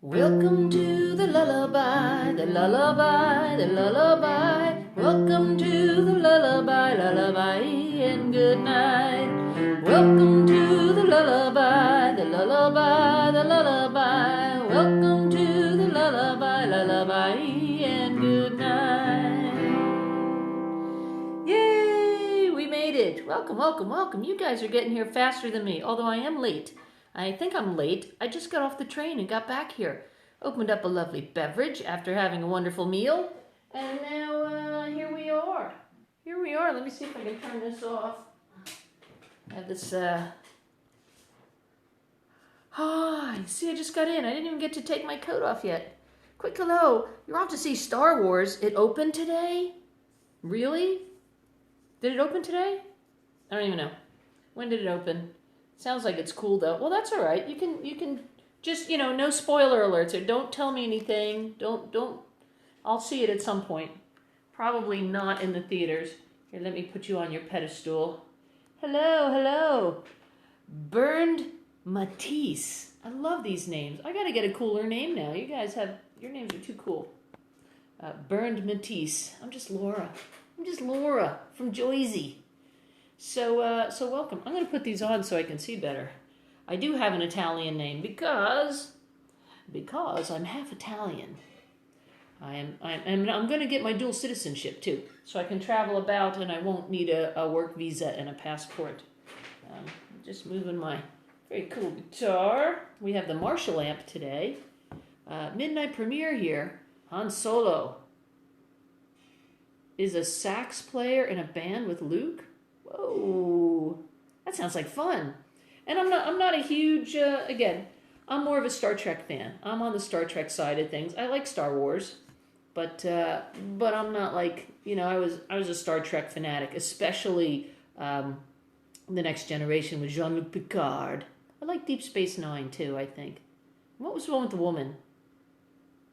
Welcome to the lullaby, the lullaby, the lullaby. Welcome to the lullaby, lullaby, and good night. Welcome to the lullaby, the lullaby, the lullaby. Welcome to the lullaby, lullaby, and good night. Yay, we made it. Welcome, welcome, welcome. You guys are getting here faster than me, although I am late. I think I'm late. I just got off the train and got back here. Opened up a lovely beverage after having a wonderful meal. And now here we are. Here we are. Let me see if I can turn this off. I have this, see, I just got in. I didn't even get to take my coat off yet. Quick hello. You're off to see Star Wars. It opened today? Really? Did it open today? I don't even know. When did it open? Sounds like it's cool though. Well, that's all right. You can just, no spoiler alerts or don't tell me anything. Don't. I'll see it at some point. Probably not in the theaters. Here, let me put you on your pedestal. Hello, hello. Burned Matisse. I love these names. I got to get a cooler name now. You guys your names are too cool. Burned Matisse. I'm just Laura from Jersey. So welcome. I'm going to put these on so I can see better. I do have an Italian name because I'm half Italian. I'm going to get my dual citizenship too, so I can travel about and I won't need a work visa and a passport. Just moving my very cool guitar. We have the Marshall amp today. Midnight premiere here. Han Solo is a sax player in a band with Luke. Whoa, that sounds like fun. And I'm not a huge, again, I'm more of a Star Trek fan. I'm on the Star Trek side of things. I like Star Wars, but I'm not like, I was a Star Trek fanatic, especially The Next Generation with Jean-Luc Picard. I like Deep Space Nine too, I think. What was the one with the woman?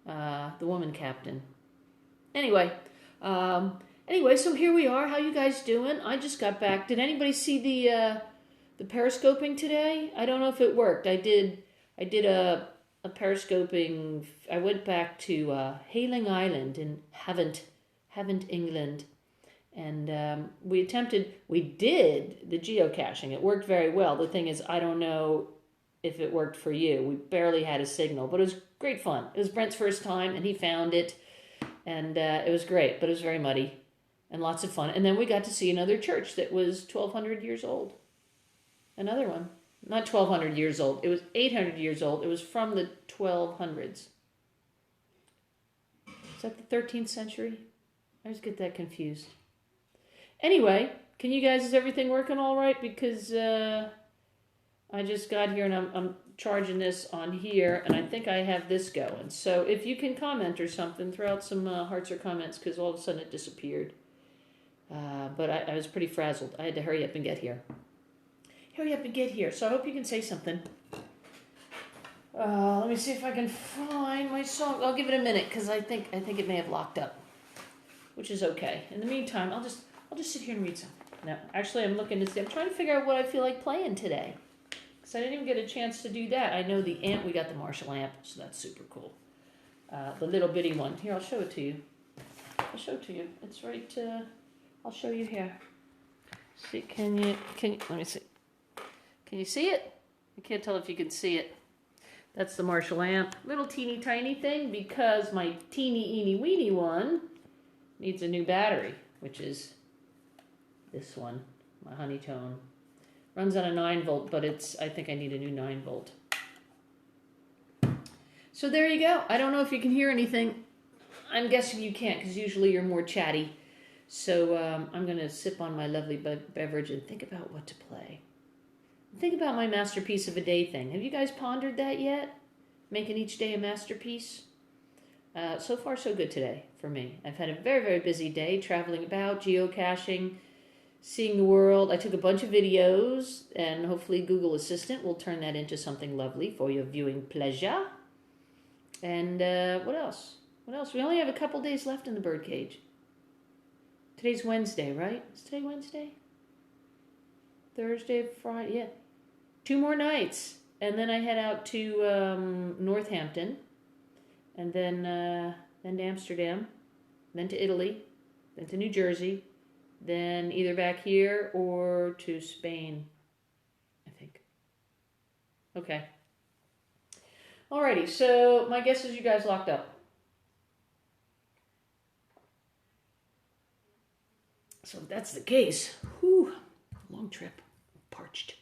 The woman captain. Anyway, so here we are. How you guys doing? I just got back. Did anybody see the periscoping today? I don't know if it worked. I did a periscoping. I went back to Hayling Island in Havant, England, and we did the geocaching. It worked very well. The thing is, I don't know if it worked for you. We barely had a signal, but it was great fun. It was Brent's first time, and he found it, and it was great, but it was very muddy. And lots of fun. And then we got to see another church that was 1,200 years old. Another one. Not 1,200 years old. It was 800 years old. It was from the 1200s. Is that the 13th century? I always get that confused. Anyway, is everything working all right? Because I just got here and I'm charging this on here. And I think I have this going. So if you can comment or something, throw out some hearts or comments because all of a sudden it disappeared. But I was pretty frazzled. I had to hurry up and get here. So I hope you can say something. Let me see if I can find my song. I'll give it a minute because I think it may have locked up, which is okay. In the meantime, I'll just sit here and read something. No, actually, I'm looking to see. I'm trying to figure out what I feel like playing today because I didn't even get a chance to do that. I know the amp. We got the Marshall amp, so that's super cool. The little bitty one. Here, I'll show it to you. It's right. I'll show you here. See, can you, let me see. Can you see it? I can't tell if you can see it. That's the Marshall amp. Little teeny tiny thing because my teeny eeny weeny one needs a new battery, which is this one, my Honeytone. Runs on a 9-volt, but I think I need a new 9-volt. So there you go. I don't know if you can hear anything. I'm guessing you can't because usually you're more chatty. So I'm going to sip on my lovely beverage and think about what to play. Think about my masterpiece of a day thing. Have you guys pondered that yet? Making each day a masterpiece? So far, so good today for me. I've had a very, very busy day traveling about, geocaching, seeing the world. I took a bunch of videos, and hopefully Google Assistant will turn that into something lovely for your viewing pleasure. And what else? We only have a couple days left in the birdcage. Today's Wednesday, right? Is today Wednesday? Thursday, Friday, yeah. 2 more nights. And then I head out to Northampton and then to Amsterdam, then to Italy, then to New Jersey, then either back here or to Spain, I think. Okay. Alrighty, so my guess is you guys locked up. So if that's the case, whew, long trip, parched.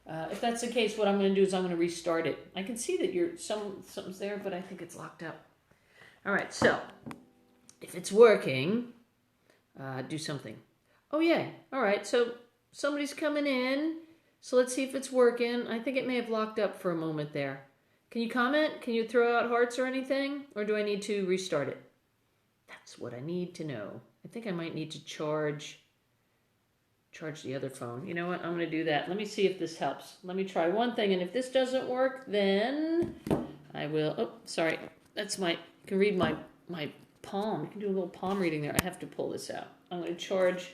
If that's the case, what I'm going to do is I'm going to restart it. I can see that something's there, but I think it's locked up. All right, so if it's working, do something. Oh, yeah. All right, so somebody's coming in. So let's see if it's working. I think it may have locked up for a moment there. Can you comment? Can you throw out hearts or anything? Or do I need to restart it? That's what I need to know. I think I might need to charge the other phone. You know what? I'm going to do that. Let me see if this helps. Let me try one thing, and if this doesn't work, then I will... Oh, sorry. That's you can read my palm. You can do a little palm reading there. I have to pull this out. I'm going to charge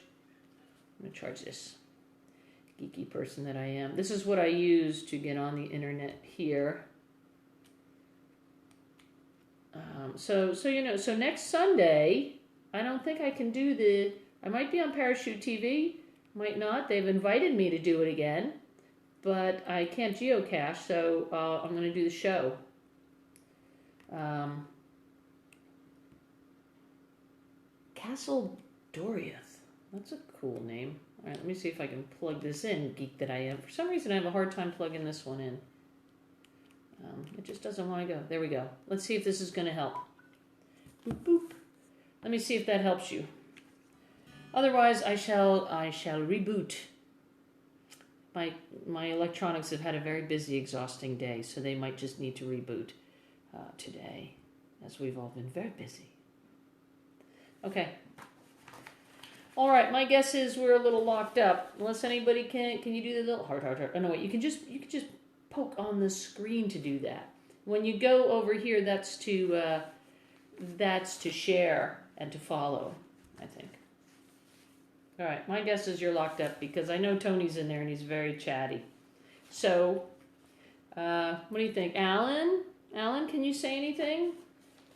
this. Geeky person that I am. This is what I use to get on the internet here. So next Sunday, I don't think I can do I might be on Parachute TV, might not. They've invited me to do it again, but I can't geocache, so I'm going to do the show. Castle Doriath. That's a cool name. All right, let me see if I can plug this in, geek that I am. For some reason, I have a hard time plugging this one in. It just doesn't want to go. There we go. Let's see if this is going to help. Boop, boop. Let me see if that helps you. Otherwise, I shall reboot. My electronics have had a very busy, exhausting day, so they might just need to reboot today, as we've all been very busy. Okay. All right. My guess is we're a little locked up. Unless anybody can you do the little heart? Oh no, wait. You can just poke on the screen to do that. When you go over here, that's to share and to follow, I think. All right, my guess is you're locked up because I know Tony's in there and he's very chatty. So, what do you think? Alan, can you say anything?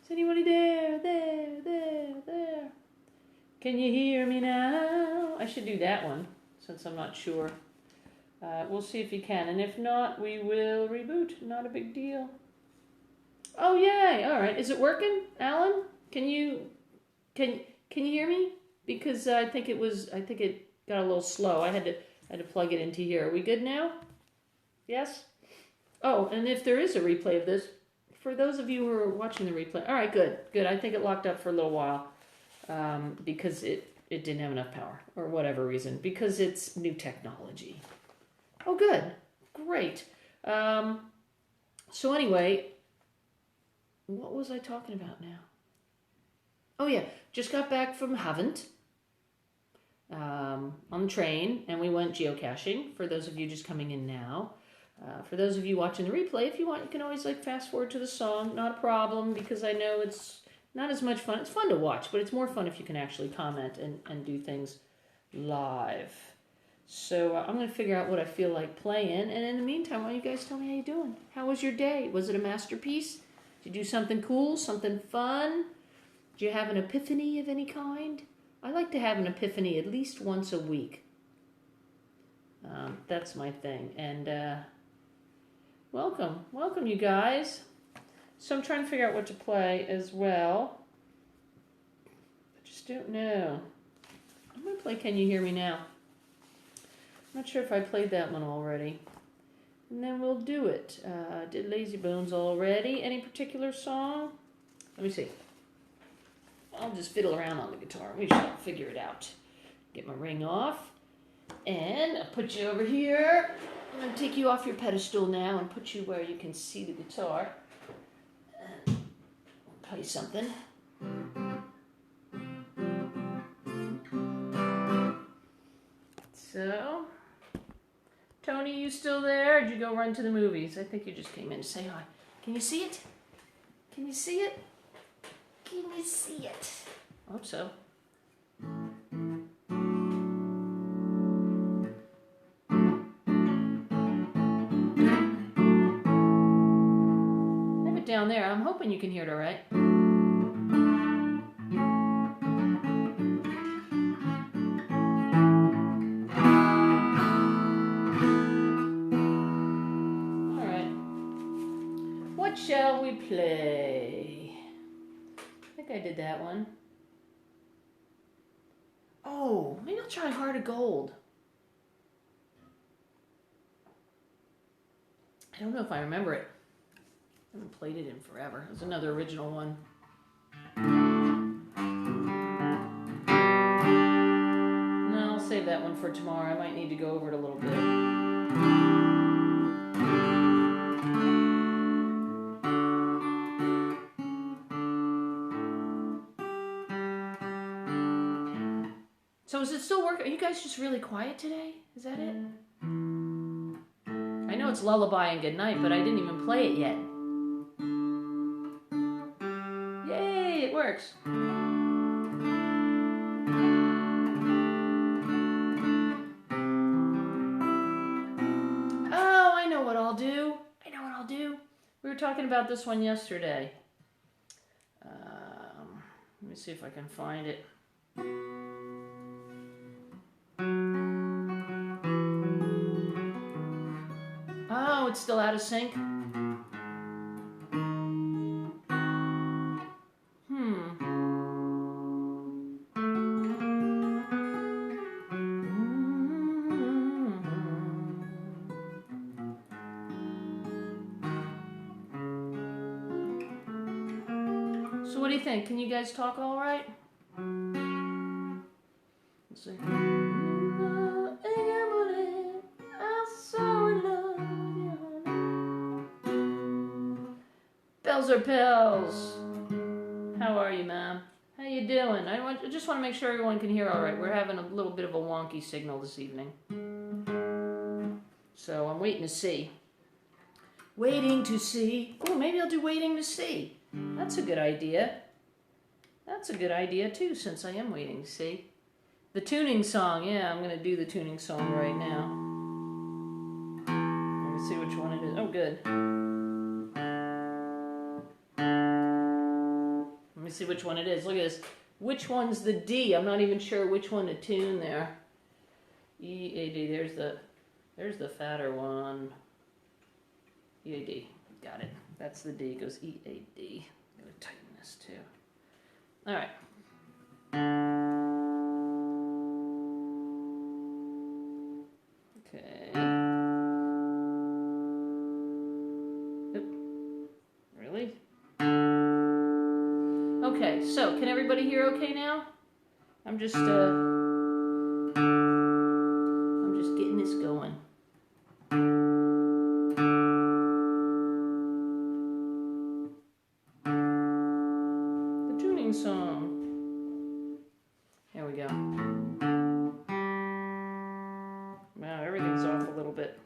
Is anybody there? There? Can you hear me now? I should do that one since I'm not sure. We'll see if you can, and if not, we will reboot. Not a big deal. Oh yay! All right, is it working, Alan? Can you hear me? Because I think it got a little slow. I had to plug it into here. Are we good now? Yes. Oh, and if there is a replay of this, for those of you who are watching the replay, all right, good. I think it locked up for a little while because it didn't have enough power or whatever reason. Because it's new technology. Oh, good. Great. So anyway, what was I talking about now? Oh, yeah. Just got back from Havant on the train, and we went geocaching, for those of you just coming in now. For those of you watching the replay, if you want, you can always fast forward to the song. Not a problem, because I know it's not as much fun. It's fun to watch, but it's more fun if you can actually comment and do things live. So I'm going to figure out what I feel like playing. And in the meantime, why don't you guys tell me how you're doing? How was your day? Was it a masterpiece? Did you do something cool? Something fun? Did you have an epiphany of any kind? I like to have an epiphany at least once a week. That's my thing. And welcome you guys. So I'm trying to figure out what to play as well. I just don't know. I'm going to play Can You Hear Me Now? I'm not sure if I played that one already. And then we'll do it. Did Lazy Bones already. Any particular song? Let me see. I'll just fiddle around on the guitar. We shall figure it out. Get my ring off. And I'll put you over here. I'm going to take you off your pedestal now and put you where you can see the guitar. And play something. So, Tony, you still there? Or did you go run to the movies? I think you just came in to say hi. Can you see it? Can you see it? Can you see it? I hope so. I have a it down there. I'm hoping you can hear it all right. All right. What shall we play? I think I did that one. Oh, maybe I'll try Heart of Gold. I don't know if I remember it. I haven't played it in forever. It was another original one. No, I'll save that one for tomorrow. I might need to go over it a little bit. So is it still working? Are you guys just really quiet today? Is that it? I know it's Lullaby and Goodnight, but I didn't even play it yet. Yay, it works. Oh, I know what I'll do. We were talking about this one yesterday. Let me see if I can find it. Oh, it's still out of sync? So what do you think? Can you guys talk all right? Let's see. Bells are pills. How are you, ma'am? How you doing? I just want to make sure everyone can hear all right. We're having a little bit of a wonky signal this evening. So I'm waiting to see. Waiting to see. Oh, maybe I'll do waiting to see. That's a good idea. That's a good idea too, since I am waiting to see. The tuning song, yeah, I'm going to do the tuning song right now. Let me see which one it is. Oh, good. Let me see which one it is. Look at this. Which one's the D? I'm not even sure which one to tune there. E, A, D. There's the fatter one. E, A, D. Got it. That's the D. It goes E, A, D. I'm going to tighten this too. All right. Okay. Oop. Really? Okay, so can everybody hear okay now? I'm just getting this going. The tuning song. There we go. Wow, everything's off a little bit.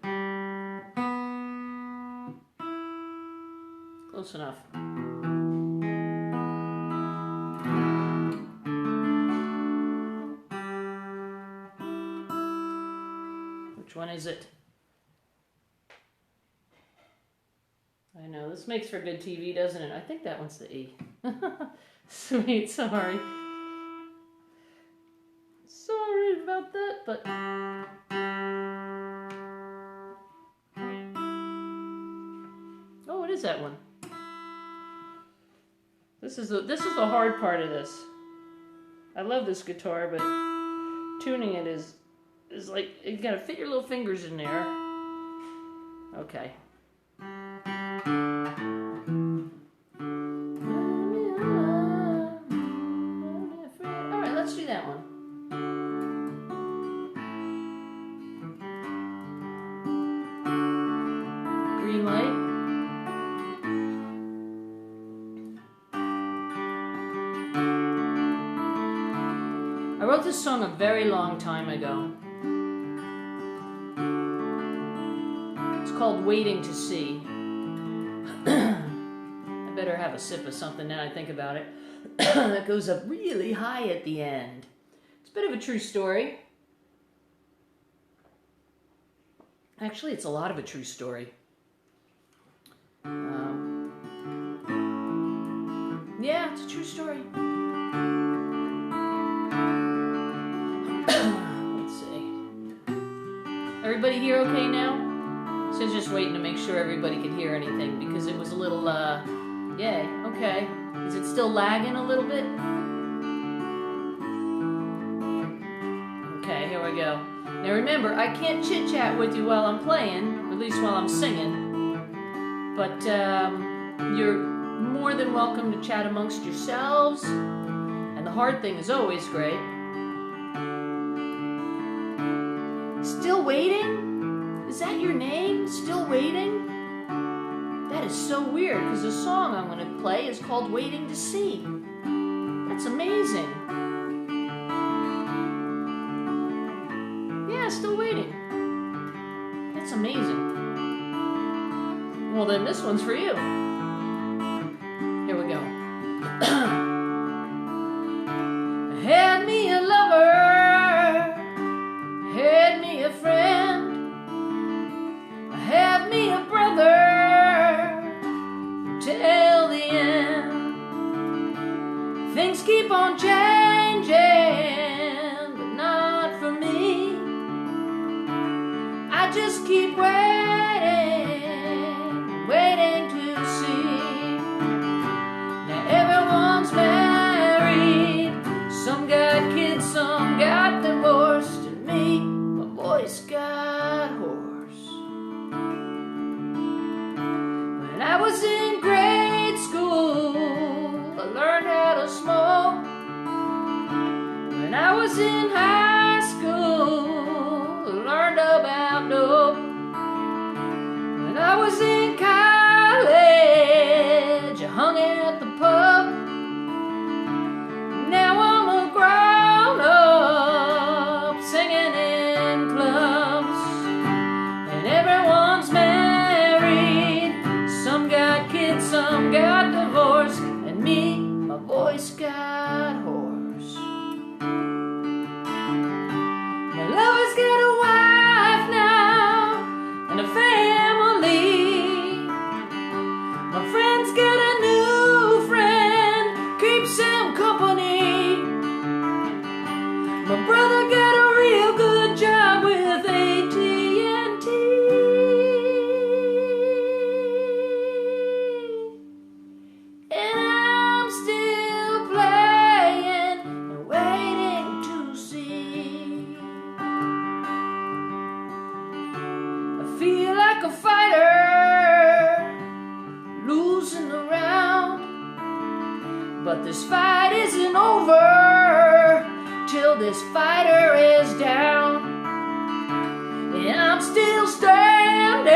Close enough. Which one is it? I know, this makes for good TV, doesn't it? I think that one's the E. Sweet, sorry. Sorry about that, but... Oh, what is that one? This is the hard part of this. I love this guitar, but tuning it is like, you gotta fit your little fingers in there. Okay. Alright, let's do that one. Green light. I wrote this song a very long time ago. It's called Waiting to See. I better have a sip of something now I think about it. That goes up really high at the end. It's a bit of a true story. Actually, it's a lot of a true story. Yeah, it's a true story. Let's see. Everybody here okay now? So I was just waiting to make sure everybody could hear anything because it was a little, yay, okay. Is it still lagging a little bit? Okay, here we go. Now remember, I can't chit-chat with you while I'm playing, at least while I'm singing, but you're more than welcome to chat amongst yourselves, and the hard thing is always great. Still waiting? Is that your name? Still waiting? That is so weird, because the song I'm going to play is called Waiting to See. That's amazing. Yeah, still waiting. That's amazing. Well, then this one's for you. Here we go. I had me a lover, had me a friend, I had me a brother till the end. Things keep on changing, but not for me. I just keep waiting, waiting to see. Now everyone's married, some got kids, some got divorced, and me, my voice got hoarse. When I was in grade school, I learned how to smoke. When I was in high school, I learned about dope. When I was in college, I hung at the pub. Now I'm a grown-up, singing in clubs. And everyone's married, some got kids, some got divorced, and me, my voice got hoarse. My lover's got a wife now, and a family. My friend's got a new friend, keeps him company. My brother got a real good job with AT&T. And I'm still playing and waiting to see. I feel like a fighter, losing the round, but this fight isn't over till this fighter is down. And I'm still standing,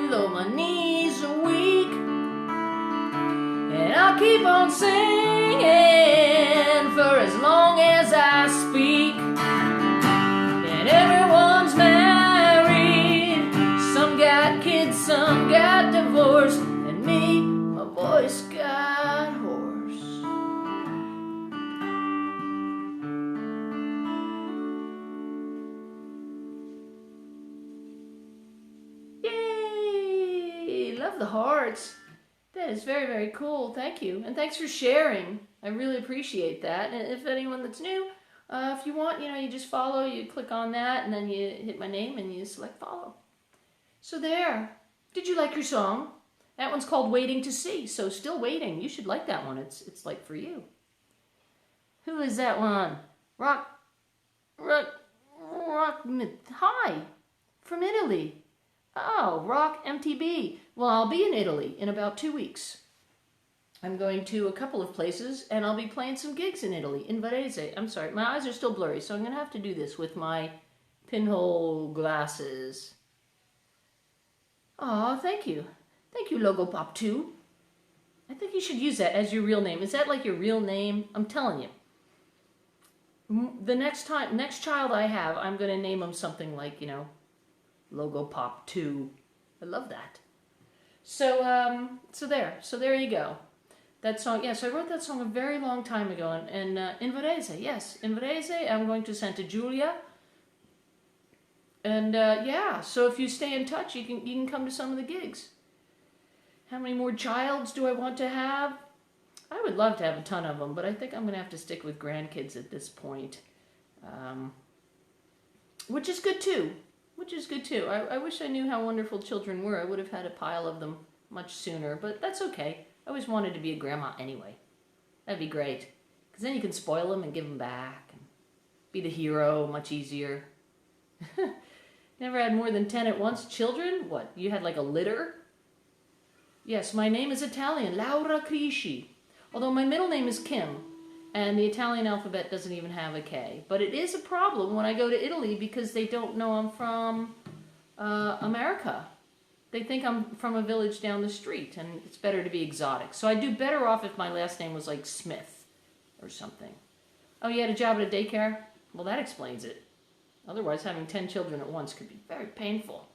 though my knees are weak, and I'll keep on singing for as long as I speak. And everyone's married, some got kids, some got divorced, and me, my voice got hoarse. Yay! Love the hearts. That is very, very cool. Thank you. And thanks for sharing. I really appreciate that. And if anyone that's new, if you want, you just follow, you click on that, and then you hit my name and you select follow. So there. Did you like your song? That one's called Waiting to See. So still waiting. You should like that one. It's like for you. Who is that one? Rock, hi, from Italy. Oh, Rock MTB. Well, I'll be in Italy in about 2 weeks. I'm going to a couple of places, and I'll be playing some gigs in Italy, in Varese. I'm sorry, my eyes are still blurry, so I'm going to have to do this with my pinhole glasses. Oh, thank you. Thank you, Logo Pop 2. I think you should use that as your real name. Is that like your real name? I'm telling you. The next child I have, I'm going to name him something like, Logo Pop 2. I love that. So there you go. That song, yes, I wrote that song a very long time ago, and in Varese, yes, in Varese. I'm going to Santa Giulia, and yeah. So if you stay in touch, you can come to some of the gigs. How many more childs do I want to have? I would love to have a ton of them, but I think I'm going to have to stick with grandkids at this point. Which is good too. I wish I knew how wonderful children were. I would have had a pile of them much sooner, but that's okay. I always wanted to be a grandma anyway. That'd be great. Because then you can spoil them and give them back. And be the hero, much easier. Never had more than 10 at once. Children? What, you had like a litter? Yes, my name is Italian, lauracrisci. Although my middle name is Kim, and the Italian alphabet doesn't even have a K. But it is a problem when I go to Italy because they don't know I'm from America. They think I'm from a village down the street, and it's better to be exotic. So I'd do better off if my last name was like Smith or something. Oh, you had a job at a daycare? Well, that explains it. Otherwise, having 10 children at once could be very painful.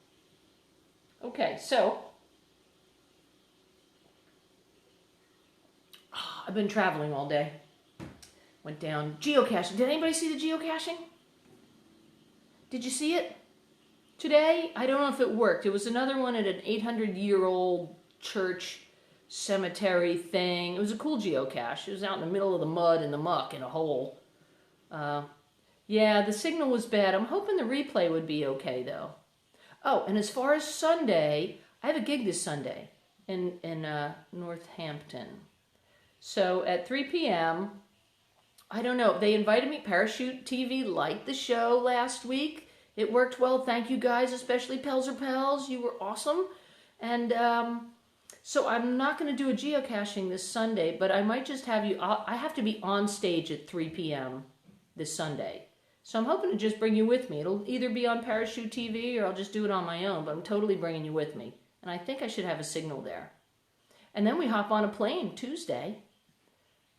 Okay, so I've been traveling all day. Went down geocaching. Did anybody see the geocaching? Did you see it? Today, I don't know if it worked. It was another one at an 800-year-old church cemetery thing. It was a cool geocache. It was out in the middle of the mud and the muck in a hole. Yeah, the signal was bad. I'm hoping the replay would be okay, though. Oh, and as far as Sunday, I have a gig this Sunday in Northampton. So at 3 p.m., I don't know, they invited me. Parachute TV liked the show last week. It worked well. Thank you guys, especially Pels or Pals. You were awesome. And so I'm not going to do a geocaching this Sunday, but I might just have you, I have to be on stage at 3 p.m. this Sunday. So I'm hoping to just bring you with me. It'll either be on Parachute TV or I'll just do it on my own, but I'm totally bringing you with me. And I think I should have a signal there. And then we hop on a plane Tuesday.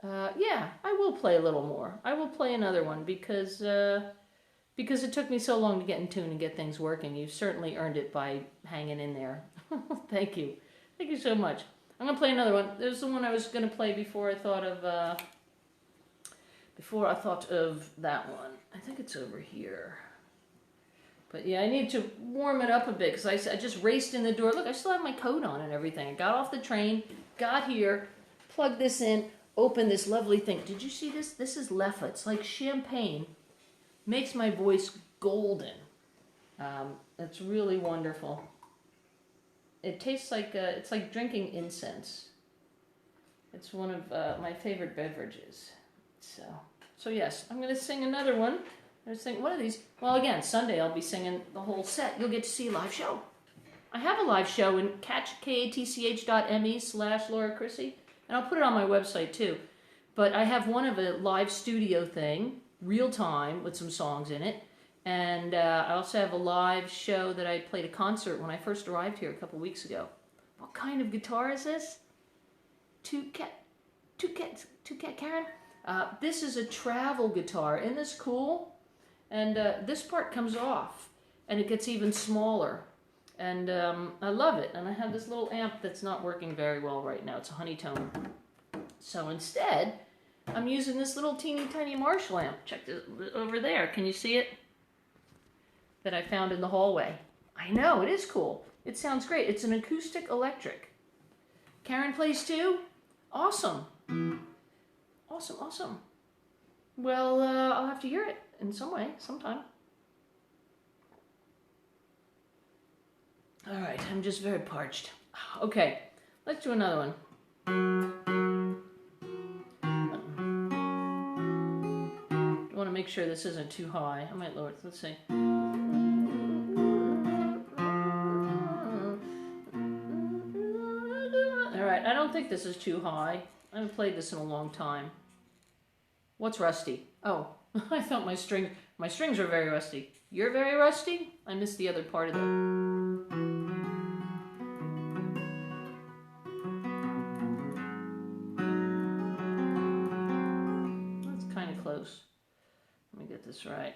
Yeah, I will play a little more. I will play another one because it took me so long to get in tune and get things working. You've certainly earned it by hanging in there. Thank you. Thank you so much. I'm going to play another one. There's the one I was going to play before I thought of that one. I think it's over here. But yeah, I need to warm it up a bit because I just raced in the door. Look, I still have my coat on and everything. I got off the train, got here, plugged this in, opened this lovely thing. Did you see this? This is Leffa. It's like champagne. Makes my voice golden. It's really wonderful. It tastes like, it's like drinking incense. It's one of my favorite beverages. So yes, I'm going to sing another one. I was thinking, what are these? Well, again, Sunday I'll be singing the whole set. You'll get to see a live show. I have a live show in Katch, katch.me/lauracrisci, and I'll put it on my website too. But I have one of a live studio thing, real time, with some songs in it. And I also have a live show that I played a concert when I first arrived here a couple weeks ago. What kind of guitar is this? Two cat Karen? This is a travel guitar. Isn't this cool? And this part comes off, and it gets even smaller. And I love it. And I have this little amp that's not working very well right now. It's a Honeytone. So instead, I'm using this little teeny tiny Marshall amp. Check this over there. Can you see it? That I found in the hallway. I know, it is cool. It sounds great. It's an acoustic electric. Karen plays too? Awesome. Awesome. Well, I'll have to hear it in some way, sometime. All right, I'm just very parched. Okay, let's do another one. I want to make sure this isn't too high. I might lower it. Let's see. All right, I don't think this is too high. I haven't played this in a long time. What's rusty? Oh, I thought my strings are very rusty. You're very rusty? I missed the other part of the... That's kind of close. Let me get this right.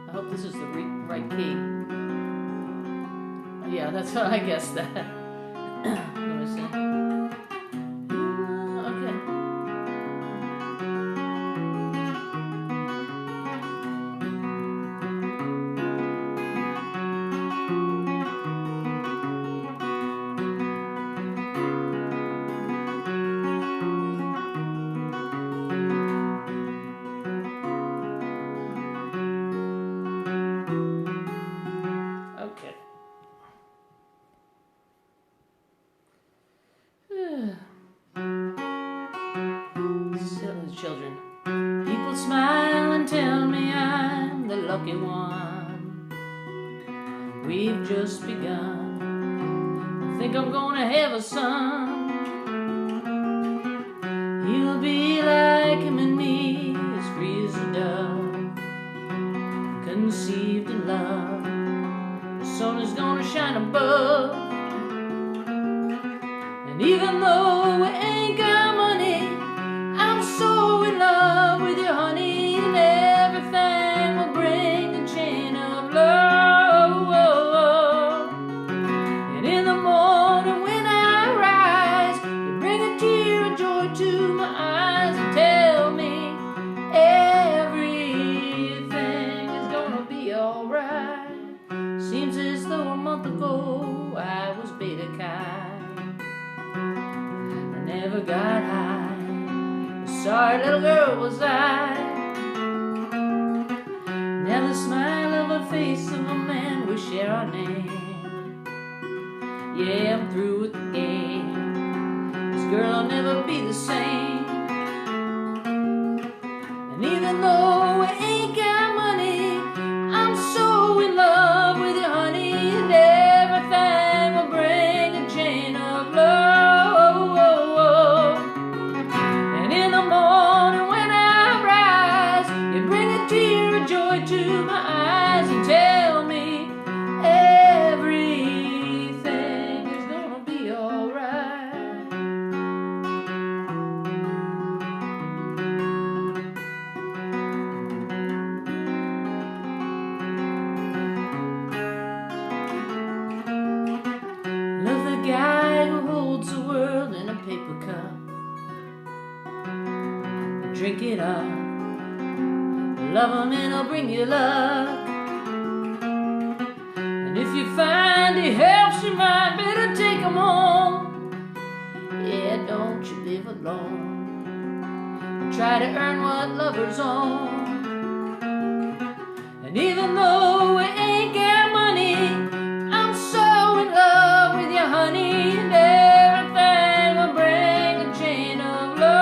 I hope this is the right key. Yeah, that's how I guessed that. Let me see. Okay. lucky one. We've just begun. I think I'm gonna have a son. He'll be like him and me, as free as a dove, conceived in love. The sun is gonna shine above. And even though we ain't got money, I'm so in love with you, honey, and everything will bring a chain of love. And in the morning when I rise, you bring a tear of joy to my eyes and tell me everything is gonna be alright. Seems as though a month ago I was beta chi. I never got high. Sorry little girl was I. Now the smile of a face of a man, we share our name. Yeah, I'm through with the game. This girl will never be the same. And even though we ain't got money, I'm so in love with you, honey, and everything will bring a chain of love. And in the morning when I rise, you bring a tear of joy to my eyes and tell me everything is gonna be alright. Love the guy who holds the world in a paper cup. Drink it up. Love him and he'll bring you luck. And if you find he helps you, might better take him home. Yeah, don't you live alone. Try to earn what lovers own. And even though we ain't got money, I'm so in love with you, honey, and everything will bring a chain of love.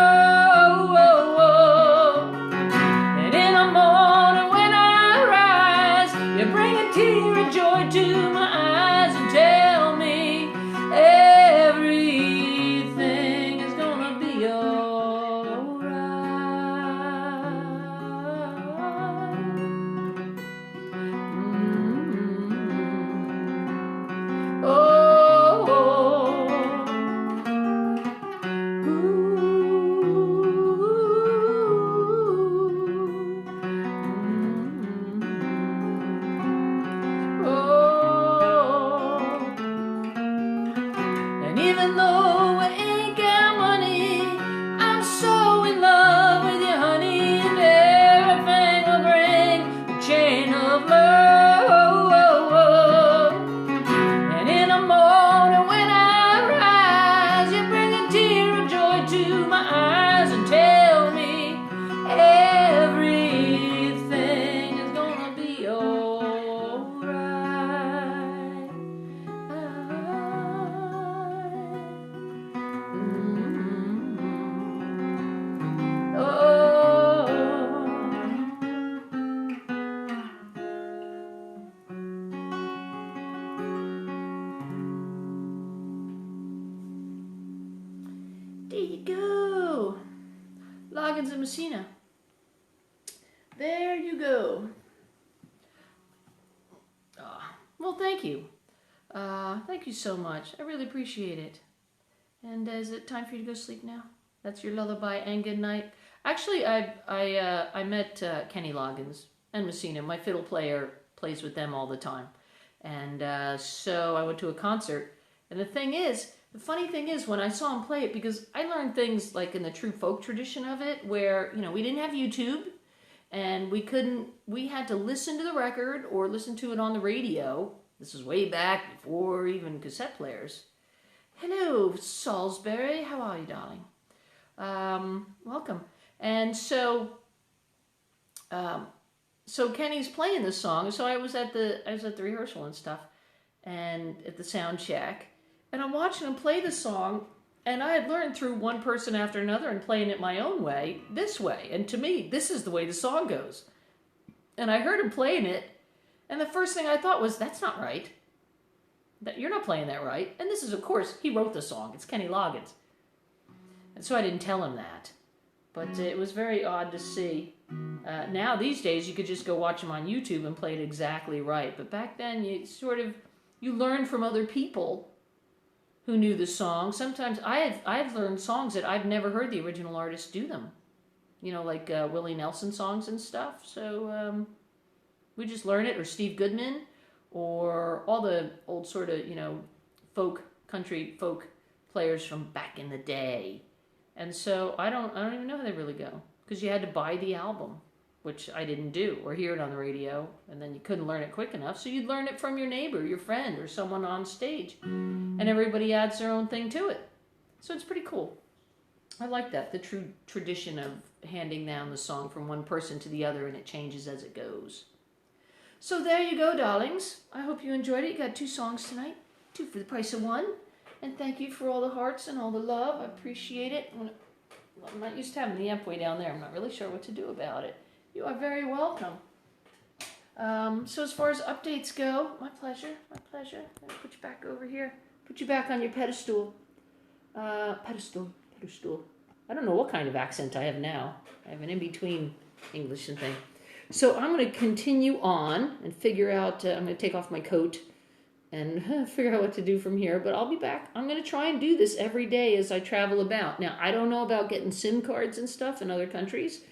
And in the morning when I rise, you bring a tear of joy to my eyes and tell me everything is gonna be alright. And even though we ain't got money, I'm so in love with you, honey, and everything will bring a chain of love. And in the morning when I rise, you bring a tear of joy to my eyes and tell me everything is gonna be alright. There you go. Loggins and Messina. There you go. Well, thank you. Thank you so much. I really appreciate it. And is it time for you to go sleep now? That's your lullaby and good night. Actually, I met Kenny Loggins and Messina. My fiddle player plays with them all the time. And so I went to a concert. And the funny thing is, when I saw him play it, because I learned things like in the true folk tradition of it, where, you know, we didn't have YouTube, and we had to listen to the record or listen to it on the radio. This is way back before even cassette players. Hello, Salisbury. How are you, darling? Welcome. And so Kenny's playing this song. So I was at the rehearsal and stuff, and at the sound check, and I'm watching him play the song, and I had learned through one person after another and playing it my own way, this way. And to me, this is the way the song goes. And I heard him playing it, and the first thing I thought was, that's not right. You're not playing that right. And this is, of course, he wrote the song. It's Kenny Loggins. And so I didn't tell him that. But it was very odd to see. Now, these days, you could just go watch him on YouTube and play it exactly right. But back then, you learn from other people who knew the song. Sometimes I've learned songs that I've never heard the original artist do them. You know, like Willie Nelson songs and stuff. So we just learn it. Or Steve Goodman. Or all the old sort of, country folk players from back in the day. And so I don't even know how they really go. Because you had to buy the album, which I didn't do, or hear it on the radio, and then you couldn't learn it quick enough, so you'd learn it from your neighbor, your friend, or someone on stage. And everybody adds their own thing to it. So it's pretty cool. I like that, the true tradition of handing down the song from one person to the other, and it changes as it goes. So there you go, darlings. I hope you enjoyed it. You got 2 songs tonight, 2 for the price of 1. And thank you for all the hearts and all the love. I appreciate it. I'm not used to having the amp way down there. I'm not really sure what to do about it. You are very welcome. So as far as updates go, my pleasure, my pleasure. I'll put you back over here. Put you back on your pedestal. Pedestal. I don't know what kind of accent I have now. I have an in-between English and thing. So I'm going to continue on and figure out, I'm going to take off my coat and figure out what to do from here. But I'll be back. I'm going to try and do this every day as I travel about. Now, I don't know about getting SIM cards and stuff in other countries,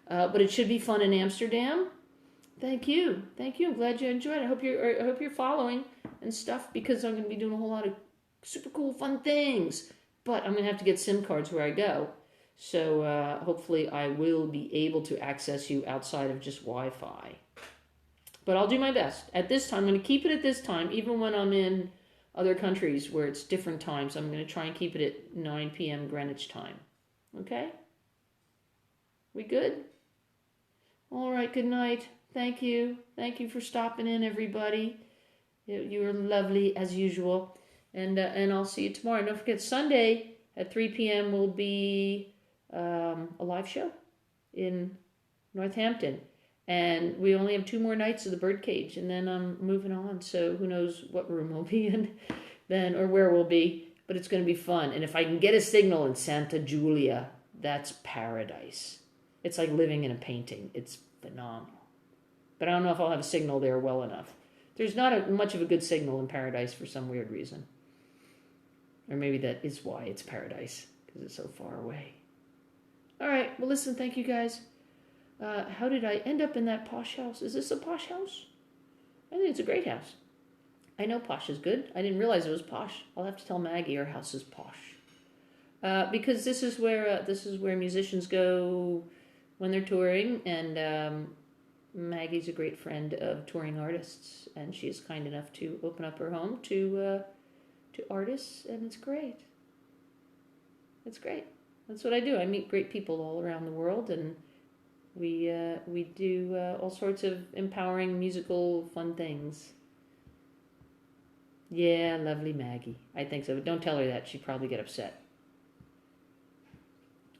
but it should be fun in Amsterdam. Thank you. Thank you. I'm glad you enjoyed it. I hope you're following and stuff, because I'm going to be doing a whole lot of super cool, fun things. But I'm going to have to get SIM cards where I go. So hopefully I will be able to access you outside of just Wi-Fi. But I'll do my best. At this time, I'm going to keep it at this time, even when I'm in other countries where it's different times. I'm going to try and keep it at 9 p.m. Greenwich time. Okay? We good? All right, good night. Thank you. Thank you for stopping in, everybody. You are lovely, as usual. And I'll see you tomorrow. And don't forget, Sunday at 3 p.m. will be a live show in Northampton. And we only have 2 more nights of the Birdcage, and then I'm moving on. So who knows what room we'll be in then, or where we'll be. But it's going to be fun. And if I can get a signal in Santa Giulia, that's paradise. It's like living in a painting. It's phenomenal. But I don't know if I'll have a signal there well enough. There's not much of a good signal in paradise for some weird reason. Or maybe that is why it's paradise, because it's so far away. All right. Well, listen, thank you guys. How did I end up in that posh house? Is this a posh house? I think it's a great house. I know posh is good. I didn't realize it was posh. I'll have to tell Maggie our house is posh. Because this is where musicians go when they're touring, and Maggie's a great friend of touring artists, and she is kind enough to open up her home to artists, and it's great. It's great. That's what I do. I meet great people all around the world, and we do all sorts of empowering musical fun things. Yeah, lovely Maggie. I think so. But don't tell her that. She'd probably get upset.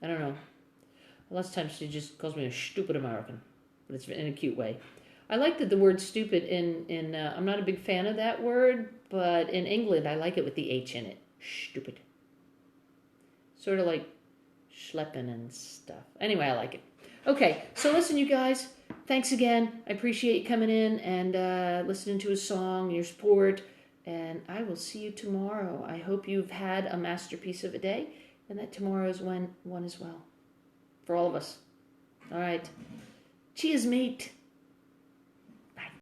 I don't know. Lots of times she just calls me a stupid American, but it's in a cute way. I like that the word stupid in I'm not a big fan of that word, but in England I like it with the H in it. Stupid. Sort of like schlepping and stuff. Anyway, I like it. Okay, so listen, you guys. Thanks again. I appreciate you coming in and listening to a song, your support, and I will see you tomorrow. I hope you've had a masterpiece of a day, and that tomorrow is one as well. For all of us. All right. Cheers, mate.